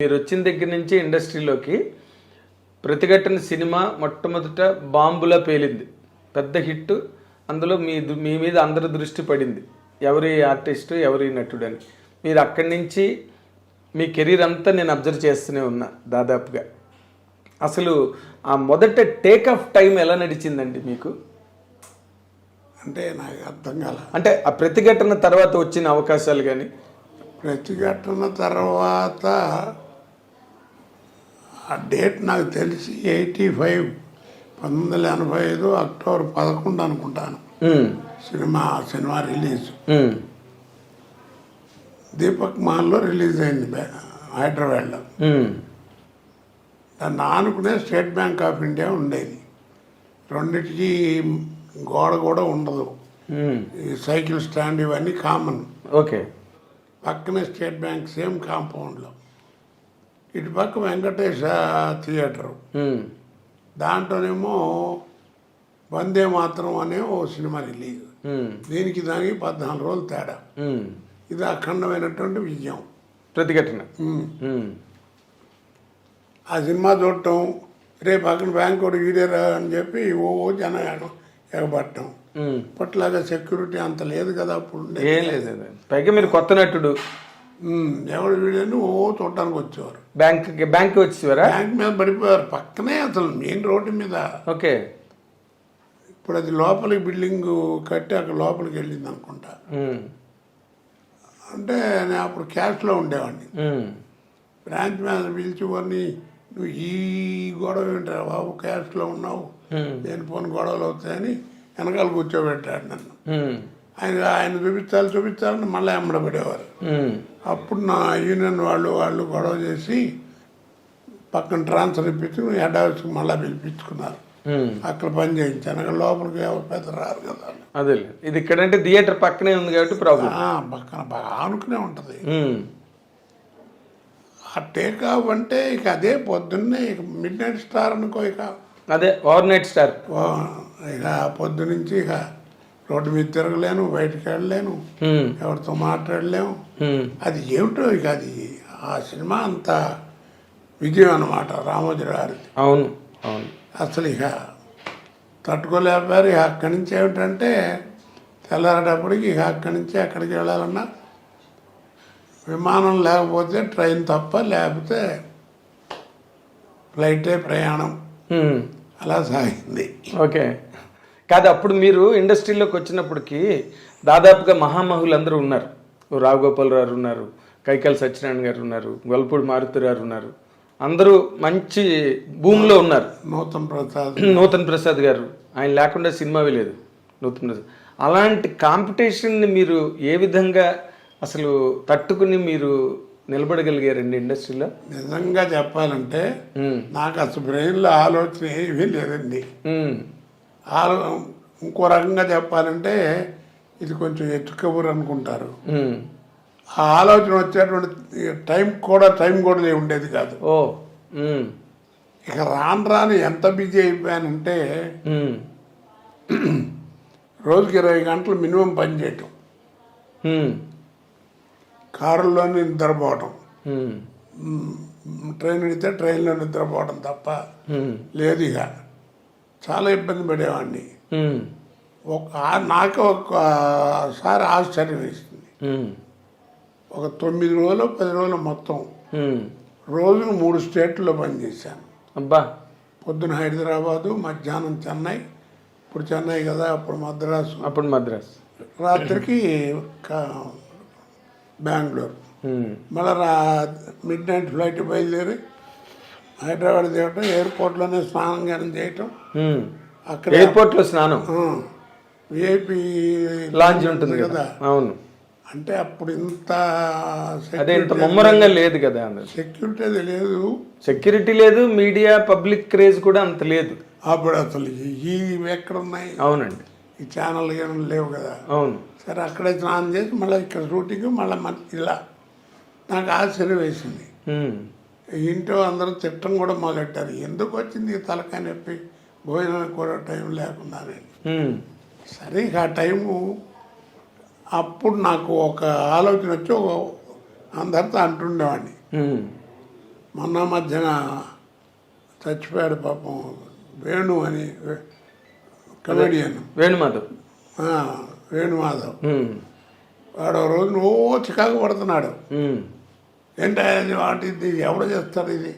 మీరు వచ్చిన దగ్గర నుంచి ఇండస్ట్రీలోకి ప్రతిఘటన సినిమా మొట్టమొదట బాంబులా పేలింది, పెద్ద హిట్. అందులో మీ మీద అందరి దృష్టి పడింది, ఎవరి ఆర్టిస్టు ఎవరి నటుడు అని. మీరు అక్కడి నుంచి మీ కెరీర్ అంతా నేను అబ్జర్వ్ చేస్తూనే ఉన్నా దాదాపుగా. అసలు ఆ మొదట టేక్ ఆఫ్ టైం ఎలా నడిచిందండి మీకు? అంటే నాకు అర్థం కాల. అంటే ఆ ప్రతిఘటన తర్వాత వచ్చిన అవకాశాలు కానీ? ప్రతిఘటన తర్వాత ఆ డేట్ నాకు తెలిసి 85, 1985 అక్టోబర్ 11 అనుకుంటాను సినిమా రిలీజ్. దీపక్ మహల్లో రిలీజ్ అయింది హైదరాబాద్లో. దాన్ని ఆనుకునే స్టేట్ బ్యాంక్ ఆఫ్ ఇండియా ఉండేది. రెండింటికి గోడ కూడా ఉండదు, ఈ సైకిల్ స్టాండ్ ఇవన్నీ కామన్. ఓకే. పక్కనే స్టేట్ బ్యాంక్ సేమ్ కాంపౌండ్లో. ఇటు పక్క వెంకటేశ థియేటరు, దాంట్లోనేమో వందే మాత్రం అనే ఓ సినిమా రిలీజ్. దీనికి దానికి 14 రోజులు తేడా. ఇది అఖండమైనటువంటి విజయం. ప్రతిఘటన. ఆ సినిమా చూడటం, రేపు పక్కన బ్యాంక్ కూడా వీడేరా అని చెప్పి ఓ జనం ఎగబట్టడం. ఇప్పట్లాగా సెక్యూరిటీ అంత లేదు కదా అప్పుడు. ఏం లేదు, పైగా మీరు కొత్త నటుడు. ఎవడు వీడని ఓ చూడటానికి వచ్చేవారు. బ్యాంక్ వచ్చేవారా? బ్యాంక్ మీద పడిపోయారు, పక్కనే అసలు మెయిన్ రోడ్డు మీద. ఓకే. ఇప్పుడు అది లోపలికి బిల్డింగ్ కట్టి అక్కడ లోపలికి వెళ్ళింది అనుకుంటా. అంటే నేను అప్పుడు క్యాష్లో ఉండేవాడిని. బ్రాంచ్ మేనేజర్ పిలిచివన్నీ, నువ్వు ఈ గొడవ ఏంటారు బాబు, క్యాష్లో ఉన్నావు, నేను పోని గొడవలు అవుతాయని వెనకాల కూర్చోబెట్టాడు నన్ను. ఆయన చూపించాలని మళ్ళీ అమ్మడబడేవారు. అప్పుడు నా యూనియన్ వాళ్ళు గొడవ చేసి పక్కన ట్రాన్స్ఫర్ ఇప్పించి హెడ్ ఆఫీస్కి మళ్ళీ పిలిపించుకున్నారు. అక్కడ పని చేయించాను. అక్కడ లోపలికి ఎవరు పెద్ద రారు కదా. అదే ఇది ఇక్కడంటే థియేటర్ పక్కనే ఉంది కాబట్టి ప్రాబ్లం. పక్కన బాగా ఆనుకునే ఉంటుంది. ఆ టేక్ ఆఫ్ అంటే ఇక అదే పొద్దున్నే ఇక మిడ్ నైట్ స్టార్ అనుకో. ఇక అదే ఓవర్ నైట్ స్టార్. ఇక పొద్దు నుంచి ఇక రోడ్డు మీద తిరగలేను, బయటకు వెళ్ళలేను, ఎవరితో మాట్లాడలేము. అది ఏమిటో ఇక అది ఆ సినిమా అంత విజయం అన్నమాట రామోజీ గారిది. అవును అవును. అసలు ఇక తట్టుకోలేపారు. ఇక అక్కడి నుంచి ఏమిటంటే తెల్లారేటప్పటికి ఇక అక్కడి నుంచి ఎక్కడికి వెళ్ళాలన్నా విమానం లేకపోతే ట్రైన్ తప్ప, లేకపోతే ఫ్లైటే ప్రయాణం. అలా సాగింది. ఓకే. కాదు, అప్పుడు మీరు ఇండస్ట్రీలోకి వచ్చినప్పటికీ దాదాపుగా మహామహులు అందరూ ఉన్నారు. రావుగోపాల్ గారు ఉన్నారు, కైకాల సత్యనారాయణ గారు ఉన్నారు, గొల్పూడి మారుతి గారు ఉన్నారు. అందరూ మంచి భూమిలో ఉన్నారు. నూతన్ ప్రసాద్ గారు, ఆయన లేకుండా సినిమావి లేదు. నూతన్ ప్రసాద్ అలాంటి కాంపిటీషన్ని మీరు ఏ విధంగా అసలు తట్టుకుని మీరు నిలబడగలిగారండి ఇండస్ట్రీలో? నిజంగా చెప్పాలంటే నాకు అసలు బ్రెయిన్లో ఆలోచన ఏమీ లేదండి. ఇంకో రకంగా చెప్పాలంటే ఇది కొంచెం ఎత్తుకబురు అనుకుంటారు. ఆ ఆలోచన వచ్చేటువంటి టైం కూడా ఉండేది కాదు. ఇక రాను ఎంత బిజీ అయిపోయానంటే రోజుకి 20 గంటలు మినిమం పని చేయటం, కారులోనే నిద్రపోవటం, ట్రైన్ ఎడితే ట్రైన్లో నిద్రపోవడం తప్ప లేదు. ఇక చాలా ఇబ్బంది పడేవాడిని. నాకు ఒకసారి ఆశ్చర్యం వేసింది. ఒక 9 రోజులు 10 రోజులు మొత్తం రోజును 3 స్టేట్లో పనిచేశాను. అబ్బా. పొద్దున హైదరాబాదు, మధ్యాహ్నం చెన్నై, ఇప్పుడు చెన్నై కదా, అప్పుడు మద్రాసు, రాత్రికి బెంగళూరు. మళ్ళీ మిడ్ నైట్ ఫ్లైట్ బయలుదేరి హైదరాబాద్ దిగటం, ఎయిర్పోర్ట్లోనే స్నానం చేయటం. అక్కడ ఎయిర్పోర్ట్లో స్నానం, విఐపి లాంజ్ ఉంటుంది కదా. అవును. అంటే అప్పుడు ఇంత ముమ్మరంగా లేదు కదా, సెక్యూరిటీ లేదు, మీడియా పబ్లిక్ క్రేజ్ కూడా అంత లేదు అప్పుడు. అసలు ఈ ఎక్కడ ఉన్నాయి? అవునండి. ఈ ఛానల్ లేవు కదా. అవును. సరే అక్కడే స్నానం చేసి మళ్ళీ ఇక్కడ షూటింగ్, మళ్ళీ ఇలా నాకు ఆశ్చర్యం వేసింది. ఇంట్లో అందరూ తిట్టడం కూడా మొదలెట్టారు. ఎందుకు వచ్చింది తలకాయ నొప్పి, భోజనానికి కూడా టైం లేకుండా. సరే ఇక ఆ టైము అప్పుడు నాకు ఒక ఆలోచన వచ్చి అందరితో అంటుండేవాడిని, మొన్న మధ్యన చచ్చిపోయాడు పాపం వేణు అని కమెడియన్ వేణుమాధవ్. వేణుమాధవ్. ఉమ్, వాడు ఓ రోజు చికాకు పడుతున్నాడు. ఉమ్, ఏంటంటే వాటి ఇది ఎవరు చేస్తారు ఇది